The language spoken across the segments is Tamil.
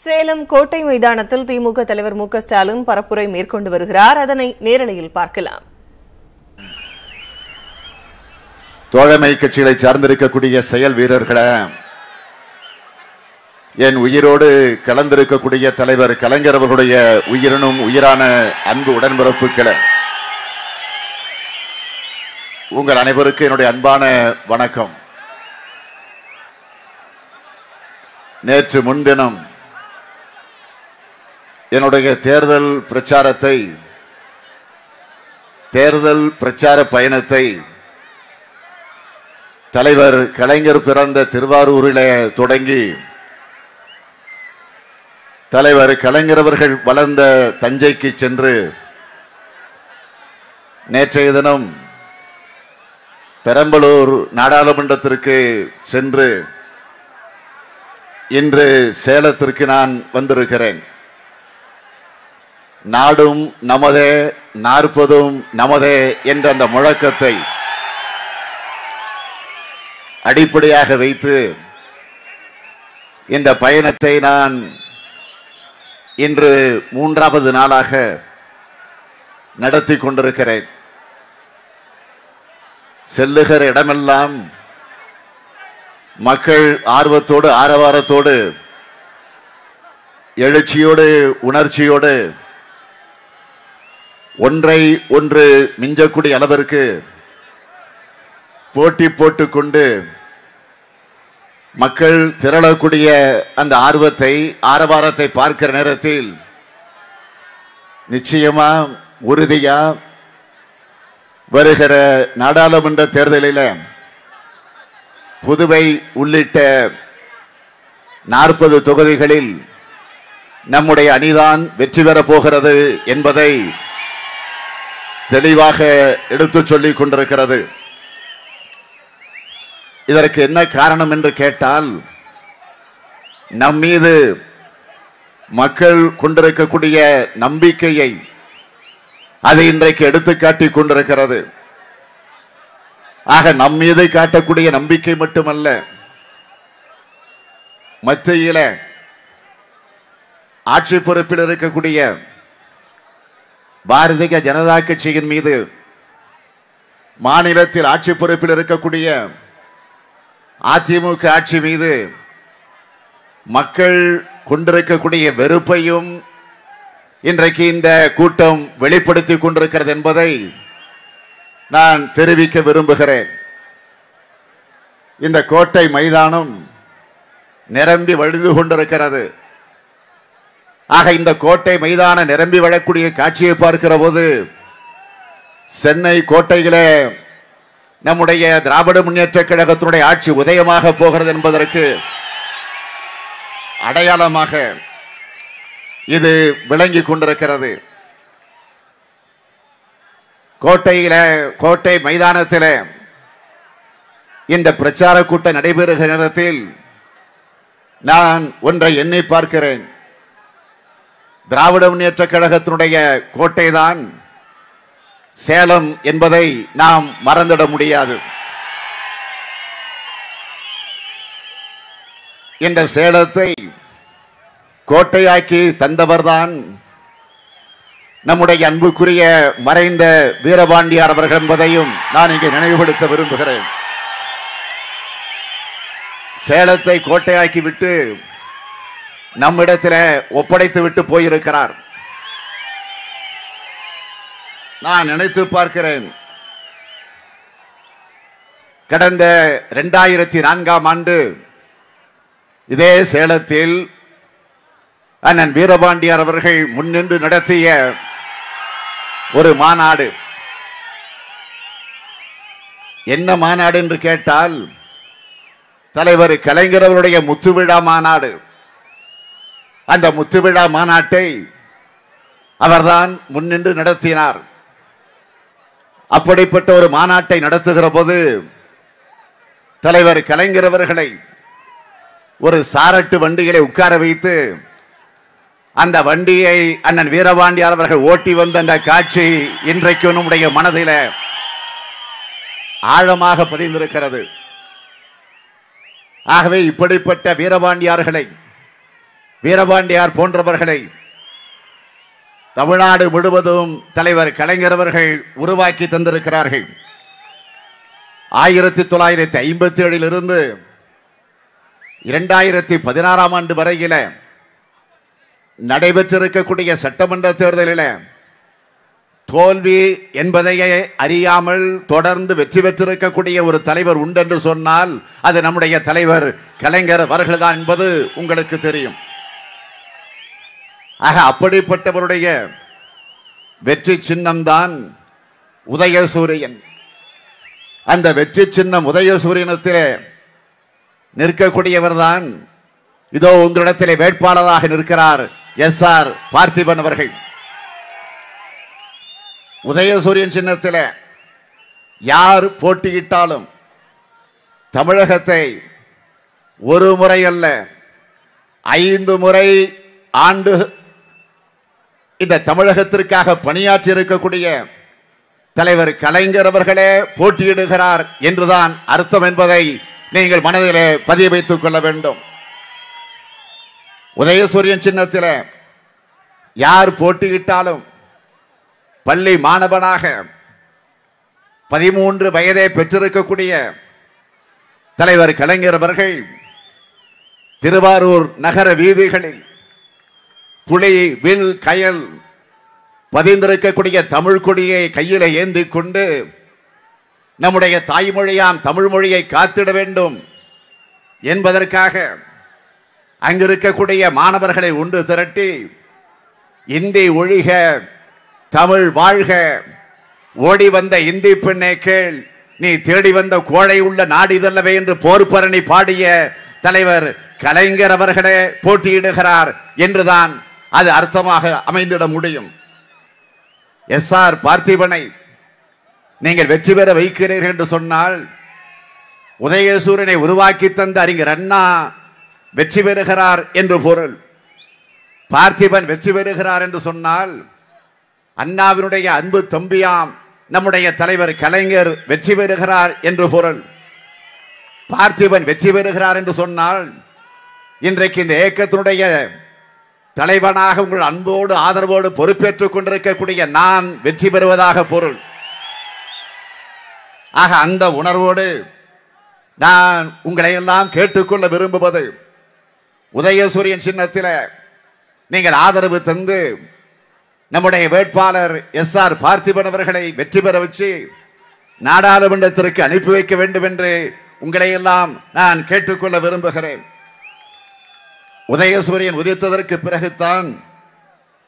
சேலம் கோட்டை மைதானத்தில் திமுக தலைவர் மு க ஸ்டாலின் பரப்புரை மேற்கொண்டு வருகிறார். அதனை நேரலையில் பார்க்கலாம். தோழமை கட்சிகளை சார்ந்திருக்கக்கூடிய செயல் வீரர்களே, என் உயிரோடு கலந்திருக்கக்கூடிய தலைவர் கலைஞர் அவர்களுடைய உயிரினும் உயிரான அன்பு உடன்பிறப்புகளே, உங்கள் அனைவருக்கும் என்னுடைய அன்பான வணக்கம். நேற்று முன்தினம் என்னுடைய தேர்தல் பிரச்சார பயணத்தை தலைவர் கலைஞர் பிறந்த திருவாரூரிலே தொடங்கி தலைவர் கலைஞர் அவர்கள் வளர்ந்த தஞ்சைக்கு சென்று நேற்றைய தினம் பெரம்பலூர் நாடாளுமன்றத்திற்கு சென்று இன்று சேலத்திற்கு நான் வந்திருக்கிறேன். நாடும் நமதே, நாற்பதும் நமதே என்ற அந்த முழக்கத்தை அடிப்படையாக வைத்து இந்த பயணத்தை நான் இன்று 3வது நாளாக நடத்தி கொண்டிருக்கிறேன். செல்லுகிற இடமெல்லாம் மக்கள் ஆர்வத்தோடு, ஆரவாரத்தோடு, எழுச்சியோடு, உணர்ச்சியோடு ஒன்றை ஒன்று மிஞ்சக்கூடிய அளவிற்கு போட்டி போட்டுக்கொண்டு மக்கள் திரளக்கூடிய அந்த ஆர்வத்தை, ஆரவாரத்தை பார்க்கிற நேரத்தில் நிச்சயமா, உறுதியா வருகிற நாடாளுமன்ற தேர்தலில் புதுவை உள்ளிட்ட 40 தொகுதிகளில் நம்முடைய அணிதான் வெற்றி பெறப் போகிறது என்பதை தெளிவாக எடுத்துச் சொல்லிக் கொண்டிருக்கிறது. இதற்கு என்ன காரணம் என்று கேட்டால், நம் மீது மக்கள் கொண்டிருக்கக்கூடிய நம்பிக்கையை அது இன்றைக்கு எடுத்துக்காட்டிக் கொண்டிருக்கிறது. ஆக நம் மீது காட்டக்கூடிய நம்பிக்கை மட்டுமல்ல, மத்தியில ஆட்சி பொறுப்பில் இருக்கக்கூடிய பாரதிய ஜனதா கட்சியின் மீது, மாநிலத்தில் ஆட்சி பொறுப்பில் இருக்கக்கூடிய அதிமுக ஆட்சி மீது மக்கள் கொண்டிருக்கக்கூடிய வெறுப்பையும் இன்றைக்கு இந்த கூட்டம் வெளிப்படுத்திக் கொண்டிருக்கிறது என்பதை நான் தெரிவிக்க விரும்புகிறேன். இந்த கோட்டை மைதானம் நிரம்பி வழிந்து கொண்டிருக்கிறது. ஆக இந்த கோட்டை மைதானம் நிரம்பி வழக்கூடிய காட்சியை பார்க்கிற போது சென்னை கோட்டையிலே நம்முடைய திராவிட முன்னேற்ற கழகத்தினுடைய ஆட்சி உதயமாக போகிறது என்பதற்கு அடையாளமாக இது விளங்கி கொண்டிருக்கிறது. கோட்டை மைதானத்தில் இந்த பிரச்சார கூட்டம் நடைபெறுகிற நேரத்தில் நான் ஒன்றை எண்ணி பார்க்கிறேன். திராவிட முன்னேற்ற கழகத்தினுடைய கோட்டைதான் சேலம் என்பதை நாம் மறந்துட முடியாது. இந்த சேலத்தை கோட்டையாக்கி தந்தவர்தான் நம்முடைய அன்புக்குரிய மறைந்த வீரபாண்டியார் அவர்கள் என்பதையும் நான் இங்கே நினைவுபடுத்த விரும்புகிறேன். சேலத்தை கோட்டையாக்கி விட்டு நம்மிடத்தில் ஒப்படைத்து விட்டு போயிருக்கிறார். நான் நினைத்து பார்க்கிறேன், கடந்த 2004ஆம் ஆண்டு இதே சேலத்தில் அண்ணன் வீரபாண்டியார் அவர்கள் முன்னின்று நடத்திய ஒரு மாநாடு. என்ன மாநாடு என்று கேட்டால், தலைவர் கலைஞர் அவருடைய முத்துவிழா மாநாடு. அந்த முத்துவிழா மாநாட்டை அவர்தான் முன்னின்று நடத்தினார். அப்படிப்பட்ட ஒரு மாநாட்டை நடத்துகிற போது தலைவர் கலைஞர் அவர்களை ஒரு சாரட்டு வண்டிகளை உட்கார வைத்து அந்த வண்டியை அண்ணன் வீரபாண்டியார் அவர்கள் ஓட்டி வந்த அந்த காட்சி இன்றைக்கு நம்முடைய மனதில் ஆழமாக பதிந்திருக்கிறது. ஆகவே இப்படிப்பட்ட வீரபாண்டியார்களை வீரபாண்டியார் போன்றவர்களை தமிழ்நாடு முழுவதும் தலைவர் கலைஞர் அவர்கள் உருவாக்கி தந்திருக்கிறார்கள். 1957 இருந்து 2016 ஆண்டு வரையில நடைபெற்றிருக்கக்கூடிய சட்டமன்ற தேர்தலில் தோல்வி என்பதையே அறியாமல் தொடர்ந்து வெற்றி பெற்றிருக்கக்கூடிய ஒரு தலைவர் உண்டென்று சொன்னால் அது நம்முடைய தலைவர் கலைஞர் அவர்கள்தான் என்பது உங்களுக்கு தெரியும். ஆக அப்படிப்பட்டவருடைய வெற்றி சின்னம்தான் உதயசூரியன். அந்த வெற்றி சின்னம் உதயசூரியனத்திலே நிற்கக்கூடியவர் தான் இதோ உங்களிடத்திலே வேட்பாளராக நிற்கிறார் எஸ்.ஆர். பார்த்திபன் அவர்கள். உதயசூரியன் சின்னத்தில் யார் போட்டியிட்டாலும் தமிழகத்தை ஒரு முறை அல்ல 5 முறை ஆண்டு இந்த தமிழகத்திற்காக பணியாற்றி இருக்கக்கூடிய தலைவர் கலைஞர் அவர்களே போட்டியிடுகிறார் என்றுதான் அர்த்தம் என்பதை நீங்கள் மனதிலே பதிய வைத்துக் கொள்ள வேண்டும். உதயசூரியன் சின்னத்தில் யார் போட்டியிட்டாலும் பள்ளி மாணவனாக 13 வயதை பெற்றிருக்கக்கூடிய தலைவர் கலைஞர் அவர்கள் திருவாரூர் நகர வீதிகளில் புலி வில் கயல் பதிந்திருக்கக்கூடிய தமிழ் கொடியை கையில ஏந்தி கொண்டு நம்முடைய தாய்மொழியாம் தமிழ் மொழியை காத்திட வேண்டும் என்பதற்காக அங்கிருக்கக்கூடிய மாணவர்களை ஒன்று திரட்டி இந்தி ஒழிக தமிழ் வாழ்க, ஓடி வந்த இந்தி பெண்ணே கேள், நீ தேடி வந்த கோழை உள்ள நாடிதல்லவே என்று போர்பரணி பாடிய தலைவர் கலைஞர் அவர்களே போட்டியிடுகிறார் என்றுதான் அது அர்த்தமாக அமைந்திட முடியும். எஸ்.ஆர். பார்த்திபனை நீங்கள் வெற்றி பெற வைக்கிறீர்கள் என்று சொன்னால் உதயசூரியனை உருவாக்கி தந்த அறிஞர் அண்ணா வெற்றி பெறுகிறார் என்று பொருள். பார்த்திபன் வெற்றி பெறுகிறார் என்று சொன்னால் அண்ணாவினுடைய அன்பு தம்பியாம் நம்முடைய தலைவர் கலைஞர் வெற்றி பெறுகிறார் என்று பொருள். பார்த்திபன் வெற்றி பெறுகிறார் என்று சொன்னால் இன்றைக்கு இந்த இயக்கத்தினுடைய தலைவனாக உங்கள் அன்போடு ஆதரவோடு பொறுப்பேற்றுக் கொண்டிருக்கக்கூடிய நான் வெற்றி பெறுவதாக பொருள். ஆக அந்த உணர்வோடு நான் உங்களை எல்லாம் கேட்டுக்கொள்ள விரும்புவது, உதயசூரியன் சின்னத்தில் நீங்கள் ஆதரவு தந்து நம்முடைய வேட்பாளர் எஸ்.ஆர். பார்த்திபன் அவர்களை வெற்றி பெற வச்சு நாடாளுமன்றத்திற்கு அனுப்பி வைக்க வேண்டும் என்று உங்களை எல்லாம் நான் கேட்டுக்கொள்ள விரும்புகிறேன். உதயசூரியன் உதித்ததற்கு பிறகுதான்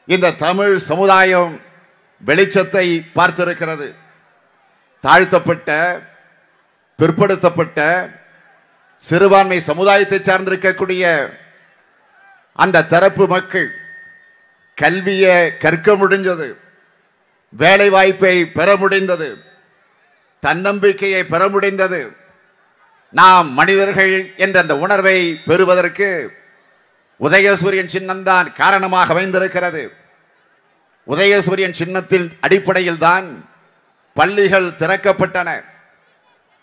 இந்த தமிழ் சமுதாயம் வெளிச்சத்தை பார்த்திருக்கிறது. தாழ்த்தப்பட்ட, பிற்படுத்தப்பட்ட சிறுபான்மை சமுதாயத்தை சார்ந்திருக்கக்கூடிய அந்த தரப்பு மக்கள் கல்வியை கற்க முடிந்தது, வேலை வாய்ப்பை பெற முடிந்தது, தன்னம்பிக்கையை பெற முடிந்தது. நாம் மனிதர்கள் என்ற அந்த உணர்வை பெறுவதற்கு உதயசூரியன் சின்னம்தான் காரணமாக அமைந்திருக்கிறது. உதயசூரியன் சின்னத்தின் அடிப்படையில் தான் பள்ளிகள் திறக்கப்பட்டன,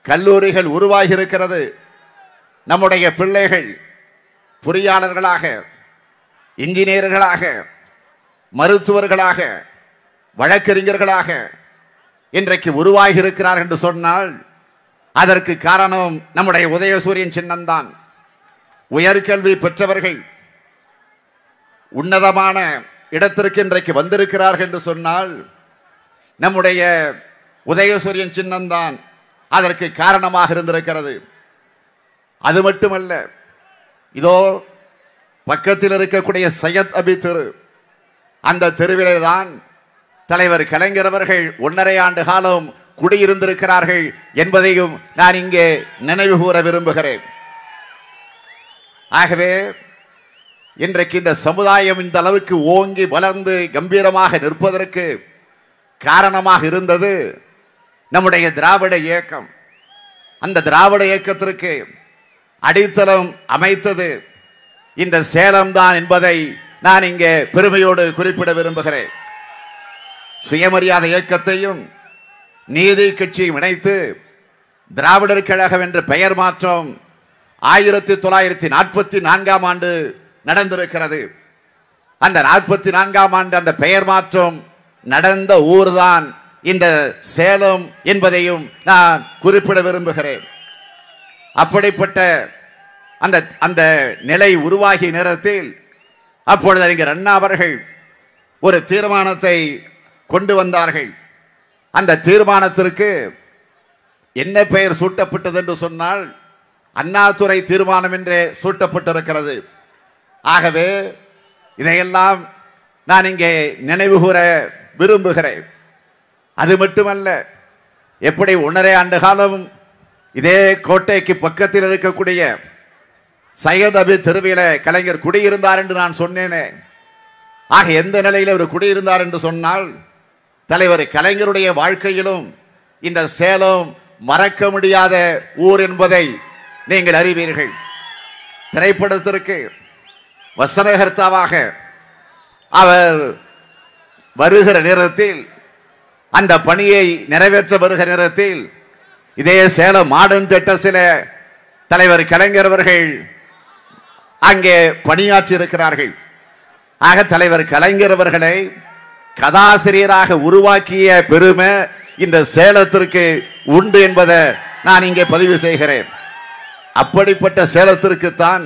கல்லூரிகள் உருவாகி இருக்கிறது. நம்முடைய பிள்ளைகள் பொறியாளர்களாக, இன்ஜினியர்களாக, மருத்துவர்களாக, வழக்கறிஞர்களாக இன்றைக்கு உருவாகி இருக்கிறார் என்று சொன்னால் அதற்கு காரணம் நம்முடைய உதயசூரியன் சின்னம்தான். உயர்கல்வி பெற்றவர்கள் உன்னதமான இடத்திற்கு இன்றைக்கு வந்திருக்கிறார்கள் என்று சொன்னால் நம்முடைய உதயசூரியன் சின்னம்தான் அதற்கு காரணமாக இருந்திருக்கிறது. அது மட்டுமல்ல, இதோ பக்கத்தில் இருக்கக்கூடிய சையத் அபி தெரு, அந்த தெருவிலே தான் தலைவர் கலைஞர் அவர்கள் 1.5 ஆண்டு காலம் குடியிருந்திருக்கிறார்கள் என்பதையும் நான் இங்கே நினைவு கூற விரும்புகிறேன். ஆகவே இன்றைக்கு இந்த சமுதாயம் இந்த அளவுக்கு ஓங்கி வளர்ந்து கம்பீரமாக நிற்பதற்கு காரணமாக இருந்தது நம்முடைய திராவிட இயக்கம். அந்த திராவிட இயக்கத்திற்கு அடித்தளம் அமைத்தது இந்த சேலம் தான் என்பதை நான் இங்கே பெருமையோடு குறிப்பிட விரும்புகிறேன். சுயமரியாதை இயக்கத்தையும் நீதி கட்சியும் இணைத்து திராவிடர் கழகம் என்ற பெயர் மாற்றம் 1944 ஆண்டு நடந்திருக்கிறது. அந்த 44ஆம் ஆண்டு அந்த பெயர் மாற்றம் நடந்த ஊர்தான் இந்த சேலம் என்பதையும் நான் குறிப்பிட விரும்புகிறேன். அப்படிப்பட்ட அந்த அந்த நிலை உருவாகிய நேரத்தில் அப்பொழுது அறிஞர் அண்ணா அவர்கள் ஒரு தீர்மானத்தை கொண்டு வந்தார்கள். அந்த தீர்மானத்திற்கு என்ன பெயர் சூட்டப்பட்டது என்று சொன்னால் அண்ணாதுரை தீர்மானம் என்றே சூட்டப்பட்டிருக்கிறது. ஆகவே இதையெல்லாம் நான் இங்கே நினைவு கூற விரும்புகிறேன். அது மட்டுமல்ல, எப்படி 1.5 ஆண்டு காலம் இதே கோட்டைக்கு பக்கத்தில் இருக்கக்கூடிய சையத் அபி தெருவில கலைஞர் குடியிருந்தார் என்று நான் சொன்னேனே. ஆக எந்த நிலையில் அவர் குடியிருந்தார் என்று சொன்னால் தலைவர் கலைஞருடைய வாழ்க்கையிலும் இந்த சேலம் மறக்க முடியாத ஊர் என்பதை நீங்கள் அறிவீர்கள். திரைப்படத்திற்கு வசனகர்த்தாவாக அவர் வருகிற நேரத்தில், அந்த பணியை நிறைவேற்ற வருகிற நேரத்தில் இதே சேலம் மாடர்ன் தியேட்டர்ஸில் தலைவர் கலைஞர் அவர்கள் அங்கே பணியாற்றி இருக்கிறார்கள். ஆக தலைவர் கலைஞர் அவர்களை கதாசிரியராக உருவாக்கிய பெருமை இந்த சேலத்திற்கு உண்டு என்பதை நான் இங்கே பதிவு செய்கிறேன். அப்படிப்பட்ட சேலத்திற்குத்தான்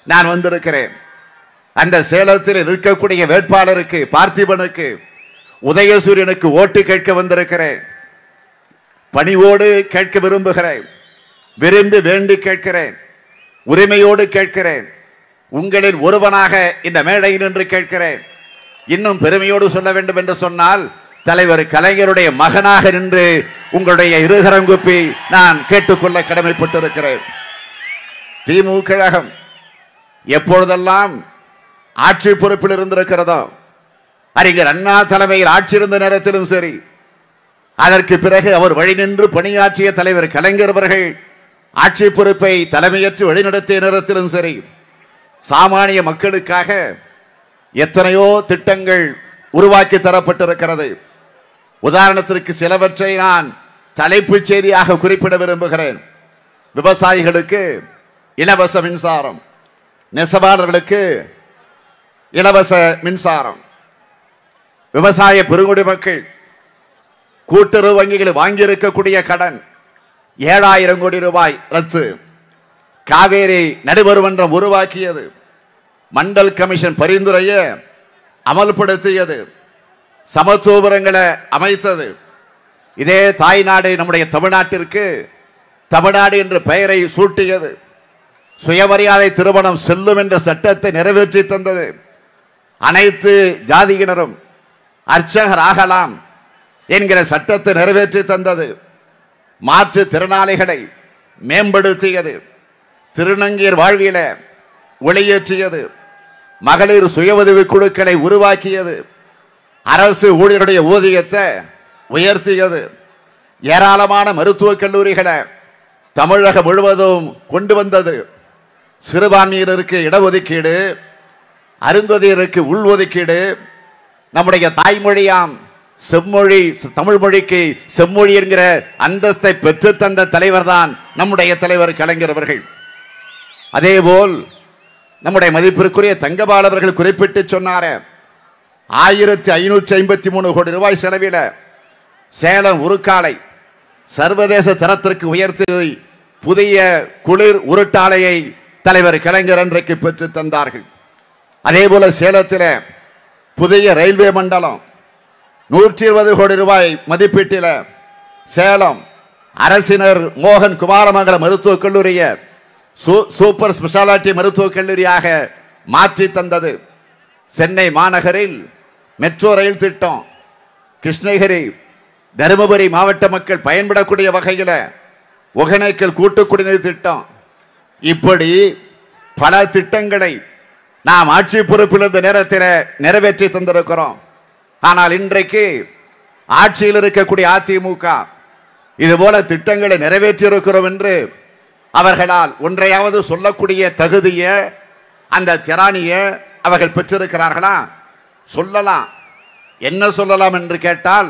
நான் வந்திருக்கிறேன். அந்த சேலத்தில் இருக்கக்கூடிய வேட்பாளருக்கு, பார்த்திபனுக்கு, உதயசூரியனுக்கு ஓட்டு கேட்க வந்திருக்கிறேன். பணிவோடு கேட்க விரும்புகிறேன். விரும்பி வேண்டி கேட்கிறேன். உரிமையோடு கேட்கிறேன். உங்களில் ஒருவனாக இந்த மேடையில் நின்று கேட்கிறேன். இன்னும் பெருமையோடு சொல்ல வேண்டும் என்று சொன்னால் தலைவர் கலைஞருடைய மகனாக நின்று உங்களுடைய இருகரங்குப்பி நான் கேட்டுக்கொள்ள கடமைப்பட்டிருக்கிறேன். திமுக கழகம் எப்பொழுதெல்லாம் ஆட்சி பொறுப்பில் இருந்திருக்கிறதோ, அறிஞர் அண்ணா தலைமையில் ஆட்சி இருந்த நேரத்திலும் சரி, அதற்கு பிறகு அவர் வழி நின்று பணியாற்றிய தலைவர் கலைஞர் அவர்கள் ஆட்சி பொறுப்பை தலைமையேற்று வழிநடத்திய நேரத்திலும் சரி, சாமானிய மக்களுக்காக எத்தனையோ திட்டங்கள் உருவாக்கி தரப்பட்டிருக்கிறது. உதாரணத்திற்கு சிலவற்றை நான் தலைப்புச் செய்தியாக குறிப்பிட விரும்புகிறேன். விவசாயிகளுக்கு இலவச மின்சாரம், நெசவாளர்களுக்கு இலவச மின்சாரம், விவசாய பெருங்குடி மக்கள் கூட்டுறவு வங்கிகள் வாங்கியிருக்கக்கூடிய கடன் 7000 கோடி ரூபாய் ரத்து, காவேரி நடுவர் மன்றம் உருவாக்கியது, மண்டல் கமிஷன் பரிந்துரையை அமல்படுத்தியது, சமத்துவபுரங்களை அமைத்தது. இதே தாய்நாடு நம்முடைய தமிழ்நாட்டிற்கு தமிழ்நாடு என்ற பெயரை சூட்டியது. சுயமரியாதை திருமணம் செல்லும் என்ற சட்டத்தை நிறைவேற்றி தந்தது. அனைத்து ஜாதியினரும் அர்ச்சகர் ஆகலாம் என்கிற சட்டத்தை நிறைவேற்றி தந்தது. மாற்று திறனாளிகளை மேம்படுத்தியது. திருநங்கையர் வாழ்வில ஒளியேற்றியது. மகளிர் சுய உதவி குழுக்களை உருவாக்கியது. அரசு ஊழியருடைய ஊதியத்தை உயர்த்தியது. ஏராளமான மருத்துவக் கல்லூரிகளை தமிழகம் முழுவதும் கொண்டு வந்தது. சிறுபான்மையினருக்கு இடஒதுக்கீடு, அருந்ததியருக்கு உள்ஒதுக்கீடு, நம்முடைய தாய்மொழியாம் செம்மொழி தமிழ் மொழிக்கு செம்மொழி என்கிற அந்தஸ்தை பெற்று தந்த தலைவர் தான் நம்முடைய தலைவர் கலைஞர் அவர்கள். அதேபோல் நம்முடைய மதிப்பிற்குரிய தங்கபால் அவர்கள் குறிப்பிட்டு சொன்னார 1553 கோடி ரூபாய் செலவில் சேலம் உருக்காலை சர்வதேச தரத்திற்கு உயர்த்தி புதிய குளிர் உருட்டாலையை தலைவர் கலைஞர் அன்றைக்கு பெற்று தந்தார்கள். அதே போல சேலத்தில் புதிய ரயில்வே மண்டலம் 120 கோடி ரூபாய் மதிப்பீட்டில் சேலம் அரசினர் மோகன் குமாரமங்கல மருத்துவக் கல்லூரியை சூப்பர் ஸ்பெஷாலிட்டி மருத்துவக் கல்லூரியாக மாற்றி தந்தது. சென்னை மாநகரில் மெட்ரோ ரயில் திட்டம், கிருஷ்ணகிரி தருமபுரி மாவட்ட மக்கள் பயன்படக்கூடிய வகையில் ஒகேனக்கல் கூட்டு குடிநீர் திட்டம், இப்படி பல திட்டங்களை நாம் ஆட்சி பொறுப்பில் இருந்த நேரத்தில் நிறைவேற்றி தந்திருக்கிறோம். ஆனால் இன்றைக்கு ஆட்சியில் இருக்கக்கூடிய அதிமுக இதுபோல திட்டங்களை நிறைவேற்றி இருக்கிறோம் என்று அவர்களால் ஒன்றையாவது சொல்லக்கூடிய தகுதிய அந்த திராணிய அவர்கள் பெற்றிருக்கிறார்களா? சொல்லலாம். என்ன சொல்லலாம் என்று கேட்டால்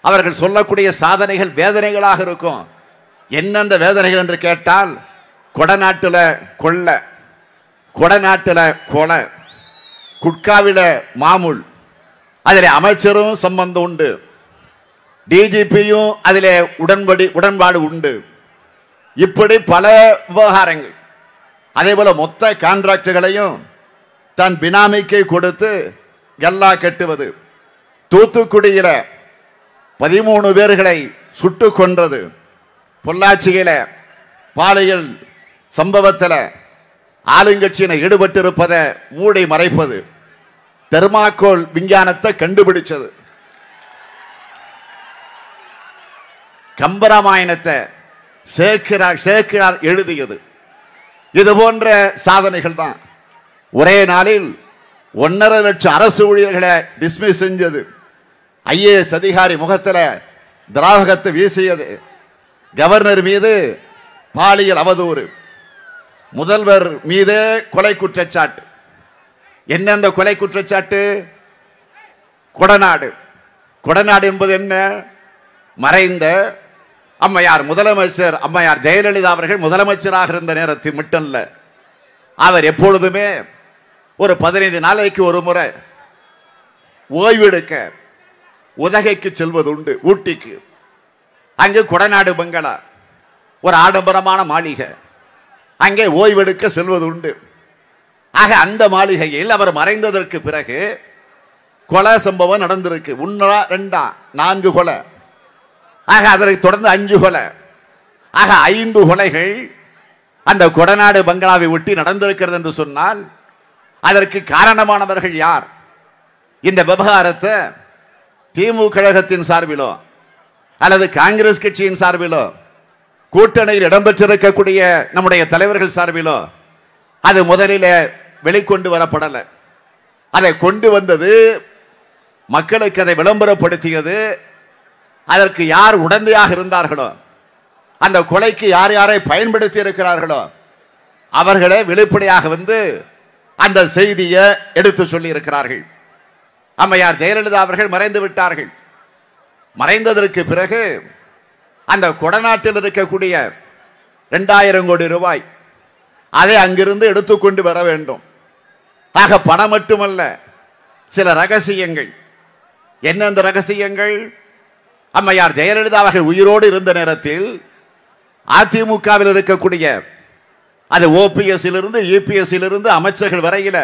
அவர்கள் சொல்லக்கூடிய சாதனைகள் வேதனைகளாக இருக்கும். என்னென்ன வேதனைகள் என்று கேட்டால், கொடநாட்டில் கொள்ள, கொடநாட்டில் கொலை, குட்காவில மாமூல், அதில் அமைச்சரும் சம்பந்தம் உண்டு, டிஜிபியும் அதிலே உடன்பாடு உண்டு. இப்படி பல விவகாரங்கள். அதே போல மொத்த கான்ட்ராக்டுகளையும் தன் பினாமிக்கு கொடுத்து கல்லா கட்டுவது, தூத்துக்குடியில 13 பேர்களை சுட்டு கொன்றது, பொள்ளாச்சியில பாலியல் சம்பவத்தில் ஆளுங்கட்சியினர் ஈடுபட்டிருப்பதை மூடி மறைப்பது, தெர்மாக்கோல் விஞ்ஞானத்தை கண்டுபிடிச்சது, கம்பராமாயணத்தை சேக்கிழார் எழுதியது, இது போன்ற சாதனைகள் தான். ஒரே நாளில் 1.5 லட்சம் அரசு ஊழியர்களை டிஸ்மிஸ் செஞ்சது, ஐஏஎஸ் அதிகாரி முகத்தில் திராவகத்தை வீசியது, கவர்னர் மீது பாலியல் அவதூறு, முதல்வர் மீது கொலை குற்றச்சாட்டு. என்னெந்த கொலை குற்றச்சாட்டு? கொடநாடு. கொடநாடு என்பது என்ன? மறைந்த அம்மையார் முதலமைச்சர் அம்மையார் ஜெயலலிதா அவர்கள் முதலமைச்சராக இருந்த நேரத்தில் மட்டுமல்ல, அவர் எப்பொழுதுமே ஒரு 15 நாளைக்கு ஒரு முறை ஓய்வெடுக்க உதகைக்கு செல்வது உண்டு, ஊட்டிக்கு. அங்கு கொடநாடு பங்களா, ஒரு ஆடம்பரமான மாளிகை, அங்கே ஓய்வெடுக்க செல்வது உண்டு. ஆக அந்த மாளிகையில் அவர் மறைந்ததற்கு பிறகு கொலை சம்பவம் நடந்திருக்கு. 1 2 4 கொலை. ஆக அதற்கு தொடர்ந்து 5 கொலை. ஆக 5 கொலைகள் அந்த கொடநாடு பங்களாவை ஒட்டி நடந்திருக்கிறது என்று சொன்னால் அதற்கு காரணமானவர்கள் யார்? இந்த விவகாரத்தை திமுக கழகத்தின் சார்பிலோ அல்லது காங்கிரஸ் கட்சியின் சார்பிலோ கூட்டணியில் இடம்பெற்றிருக்கக்கூடிய நம்முடைய தலைவர்கள் சார்பிலோ அது முதலில் வெளிக்கொண்டு வரப்படல. அதை கொண்டு வந்தது, மக்களுக்கு அதை விளம்பரப்படுத்தியது, அதற்கு யார் உடந்தையாக இருந்தார்களோ, அந்த கொலைக்கு யார் யாரை பயன்படுத்தி இருக்கிறார்களோ அவர்களே வெளிப்படையாக வந்து அந்த செய்தியை எடுத்து சொல்லி இருக்கிறார்கள். அம்மையார் ஜெயலலிதா அவர்கள் மறைந்து விட்டார்கள். மறைந்ததற்கு பிறகு அந்த கொடநாட்டில் இருக்கக்கூடிய 2000 கோடி ரூபாய் அதை அங்கிருந்து எடுத்துக்கொண்டு வர வேண்டும். ஆக பணம் மட்டுமல்ல, சில ரகசியங்கள். என்னெந்த ரகசியங்கள்? அம்மையார் ஜெயலலிதா அவர்கள் உயிரோடு இருந்த நேரத்தில் அதிமுகவில் இருக்கக்கூடிய அது ஓபிஎஸ் இருந்து இபிஎஸ் இருந்து அமைச்சர்கள் வரையில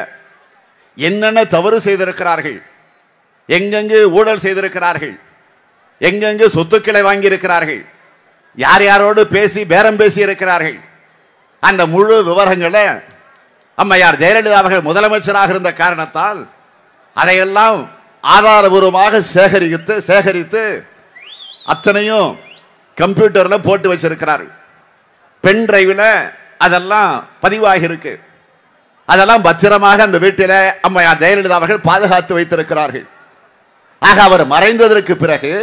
என்னென்ன தவறு செய்திருக்கிறார்கள், எங்கெங்கு ஊழல் செய்திருக்கிறார்கள், எங்கெங்கு சொத்துக்களை வாங்கி இருக்கிறார்கள், யார் யாரோடு பேசி பேரம் பேசி இருக்கிறார்கள், அந்த முழு விவரங்களை அம்மையார் ஜெயலலிதா அவர்கள் முதலமைச்சராக இருந்த காரணத்தால் அதையெல்லாம் ஆதாரபூர்வமாக சேகரித்து அத்தனையும் கம்ப்யூட்டர்ல போட்டு வச்சிருக்கிறார்கள். பென் டிரைவ்ல அதெல்லாம் பதிவாகி இருக்கு. அதெல்லாம் பத்திரமாக அந்த வீட்டில அம்மையார் ஜெயலலிதா அவர்கள் பாதுகாத்து வைத்திருக்கிறார்கள். ஆக அவர் மறைந்ததற்கு பிறகு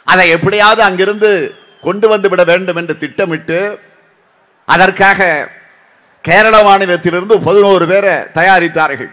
அதை எப்படியாவது அங்கிருந்து கொண்டு வந்து விட வேண்டும் என்று திட்டமிட்டு அதற்காக கேரள மாநிலத்திலிருந்து 11 பேரை தயாரித்தார்கள்.